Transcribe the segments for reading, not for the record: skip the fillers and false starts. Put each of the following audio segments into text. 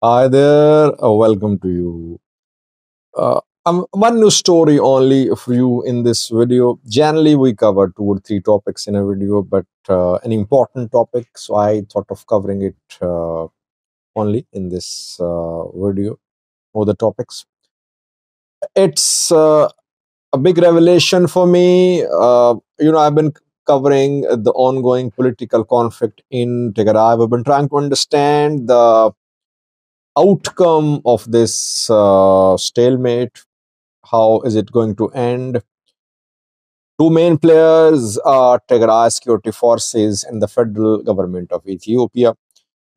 Hi there, welcome to you. One news story only for you in this video. Generally, we cover two or three topics in a video, but an important topic, so I thought of covering it only in this video or the topics. It's a big revelation for me. I've been covering the ongoing political conflict in Tigray. We've been trying to understand the outcome of this stalemate. How is it going to end? Two main players are Tigray security forces and the federal government of Ethiopia.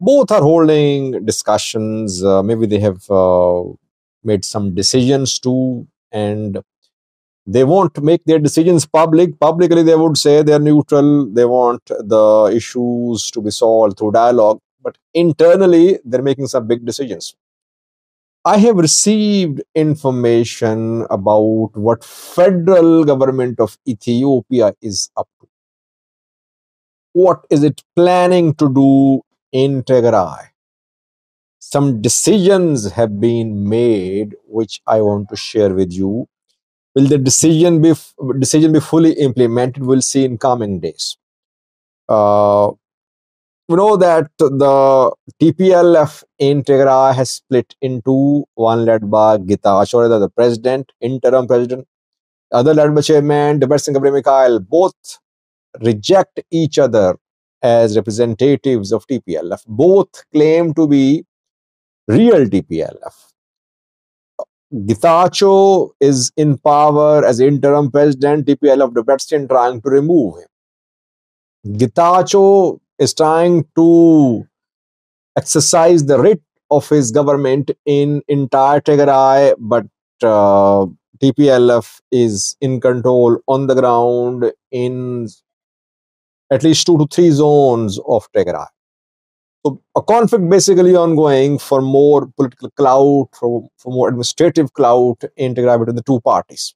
Both are holding discussions. Maybe they have made some decisions too, and they won't make their decisions public. Publicly, they would say they're neutral. They want the issues to be solved through dialogue. But internally, they're making some big decisions. I have received information about what federal government of Ethiopia is up to. What is it planning to do in Tigray? Some decisions have been made, which I want to share with you. Will the decision be fully implemented? We'll see in coming days. Uh, we know that the TPLF in Tigray has split into one led by Getachew, the president, interim president, other led by chairman Debersin Gabriel Mikhail. Both reject each other as representatives of TPLF. Both claim to be real TPLF. Getachew is in power as interim president, TPLF Debersin trying to remove him. Getachew is trying to exercise the writ of his government in entire Tigray, but uh, TPLF is in control on the ground in at least 2 to 3 zones of Tigray. So a conflict basically ongoing for more political clout, for more administrative clout in Tigray between the two parties.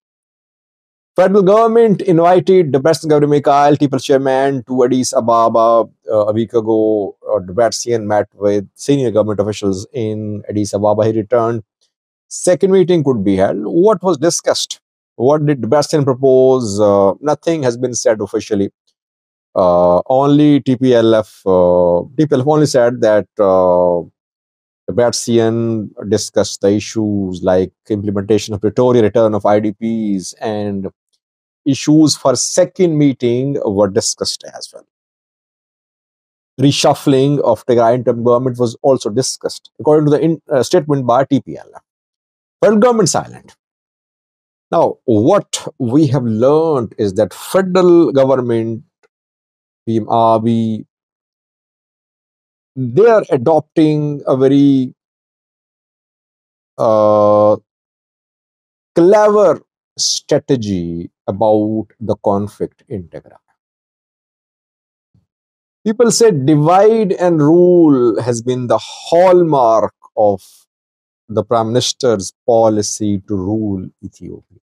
Federal government invited the President Gabriel Mikhail, TPLF chairman, to Addis Ababa a week ago. Debattian met with senior government officials in Addis Ababa. He returned. Second meeting could be held. What was discussed? What did Debattian propose? Nothing has been said officially. Only TPLF only said that Debattian discussed the issues like implementation of Pretoria, return of IDPs, and issues for second meeting were discussed as well. Reshuffling of Tigray interim government was also discussed, according to the statement by TPLF. Federal government silent. Now, what we have learned is that federal government, PMRB, they are adopting a very uh, clever strategy about the conflict in Tigray. People say divide and rule has been the hallmark of the Prime Minister's policy to rule Ethiopia.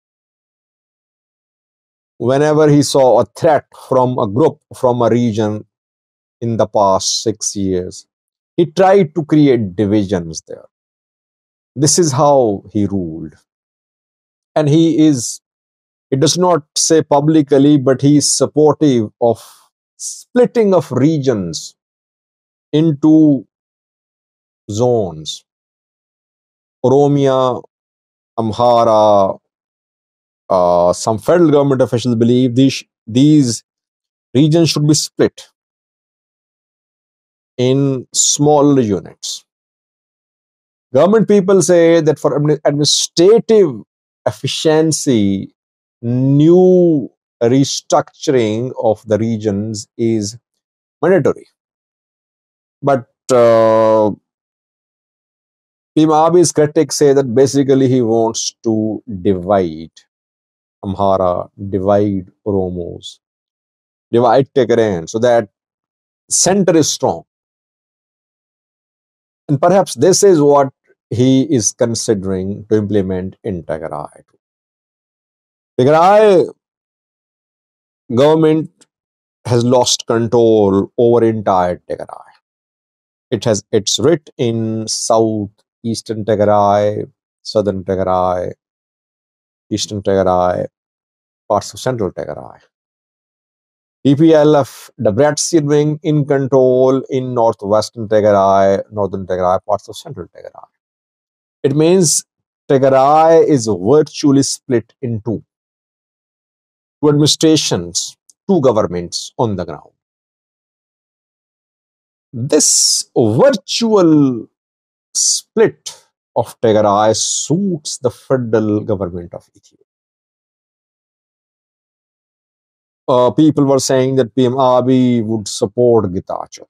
Whenever he saw a threat from a group, from a region in the past 6 years, he tried to create divisions there. This is how he ruled. And he does not say publicly, but he is supportive of splitting of regions into zones. Oromia, Amhara, some federal government officials believe these regions should be split in smaller units. Government people say that for administrative efficiency, new restructuring of the regions is mandatory. But Pimabi's critics say that basically he wants to divide Amhara, divide Oromos, divide Tigrayan, so that center is strong. And perhaps this is what he is considering to implement in Tigray. Tigray government has lost control over entire Tigray. It's rich in south eastern Tigray, southern Tigray, eastern Tigray, parts of central Tigray. TPLF, the Debrecen wing in control in northwestern Tigray, northern Tigray, parts of central Tigray. It means Tigray is virtually split in two administrations, two governments on the ground. This virtual split of Tigray suits the federal government of Ethiopia. People were saying that PM Abiy would support Getachew.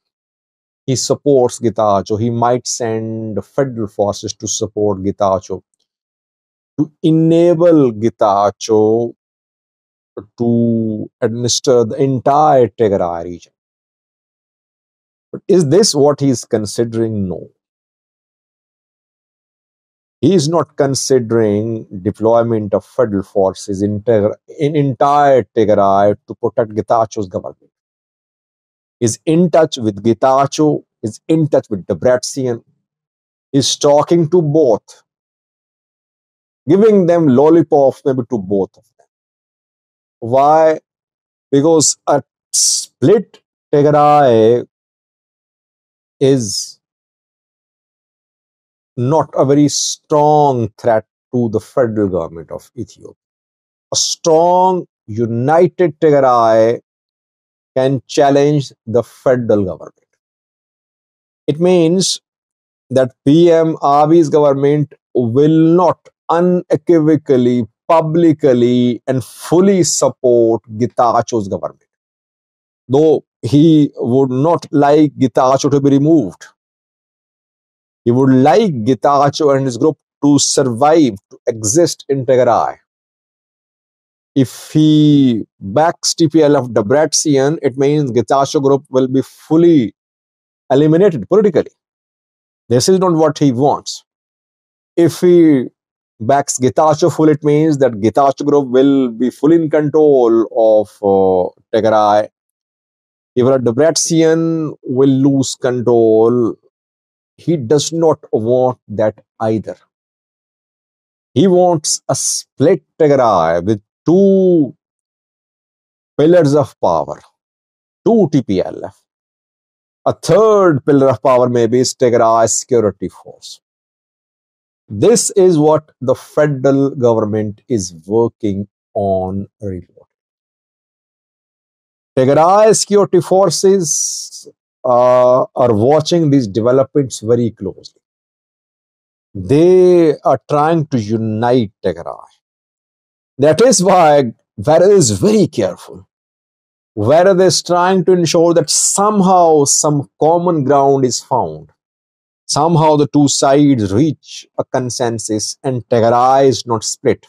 He supports Getachew. He might send federal forces to support Getachew to enable Getachew to administer the entire Tigray region. But is this what he is considering? No. He is not considering deployment of federal forces in entire Tigray to protect Getachew's government. Is in touch with Getachew, is in touch with Debrecen, is talking to both, giving them lollipops maybe to both of them. Why? Because a split Tigray is not a very strong threat to the federal government of Ethiopia. A strong, united Tigray can challenge the federal government. It means that PM Abiy's government will not unequivocally, publicly, and fully support Getachew's government. Though he would not like Getachew to be removed. He would like Getachew and his group to survive, to exist in Tigray. If he backs TPLF Debrecen, it means Getachew group will be fully eliminated politically. This is not what he wants. If he backs Getachew full, it means that Getachew group will be fully in control of Tigray. Even Debrecen will lose control. He does not want that either. He wants a split Tigray with two pillars of power, two TPLF. A third pillar of power maybe is Tigray security force. This is what the federal government is working on remotely. Tigray security forces are watching these developments very closely. They are trying to unite Tigray. That is why Varad is very careful. Varad is trying to ensure that somehow some common ground is found. Somehow the two sides reach a consensus and Tigray is not split.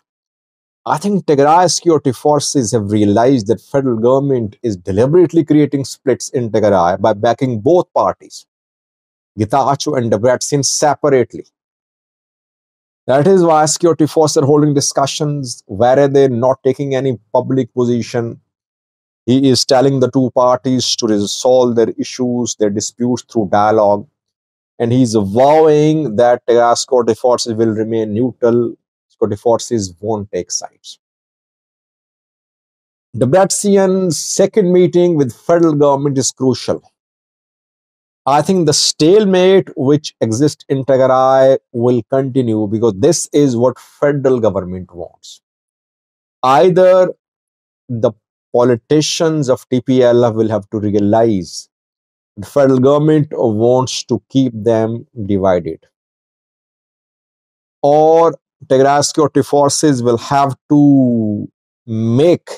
I think Tigray security forces have realized that federal government is deliberately creating splits in Tigray by backing both parties, Getachew and Debrecen, separately. That is why security forces are holding discussions where they're not taking any public position. He is telling the two parties to resolve their issues, their disputes through dialogue. And he's vowing that Tigray security forces will remain neutral. Security forces won't take sides. Debrecen's second meeting with federal government is crucial. I think the stalemate which exists in Tigray will continue because this is what federal government wants. Either the politicians of TPLF will have to realize the federal government wants to keep them divided, or Tigray security forces will have to make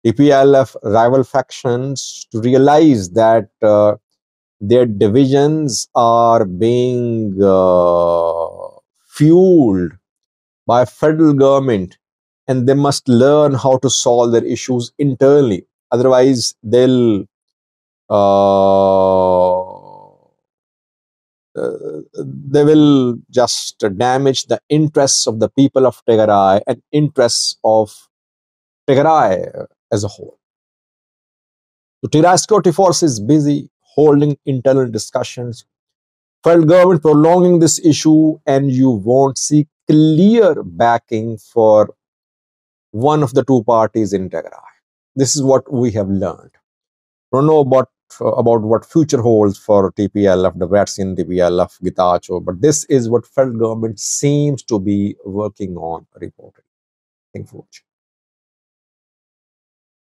TPLF rival factions to realize that their divisions are being fueled by federal government, and they must learn how to solve their issues internally. Otherwise, they will just damage the interests of the people of Tigray and interests of Tigray as a whole. The Tigray security force is busy holding internal discussions Federal government prolonging this issue, and you won't see clear backing for one of the two parties in Tigray. This is what we have learned. Don't know about what future holds for TPLF, the Debrecen TPLF, Gitacho, but this is what federal government seems to be working on reporting. Thank you for watching.